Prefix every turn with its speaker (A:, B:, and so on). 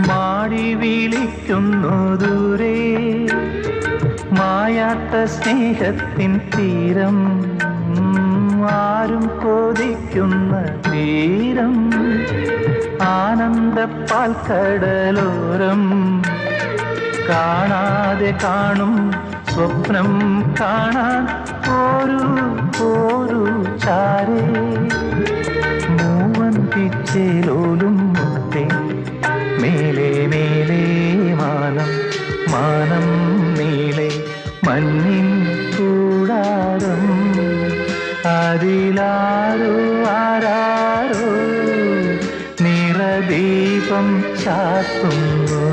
A: മാടി വിളിക്കുന്നു ദൂരെ മായാത്ത സ്നേഹത്തിൻ തീരം, ആരും കൊതിക്കുന്ന തീരം, ആനന്ദപ്പാൽ കടലോരം. കാണാതെ കാണും സ്വപ്നം കാണാൻ ഒരു ഒരു ചാരേ, മൂവൻ പിച്ചേലോലും മുത്തേ, മേലെ മേലെ മാനം മാനം നീളെ മഞ്ഞിൻ കൂടാരം, അതിലാരോ ആരാരോ നിറദീപം ചാർത്തുന്നു.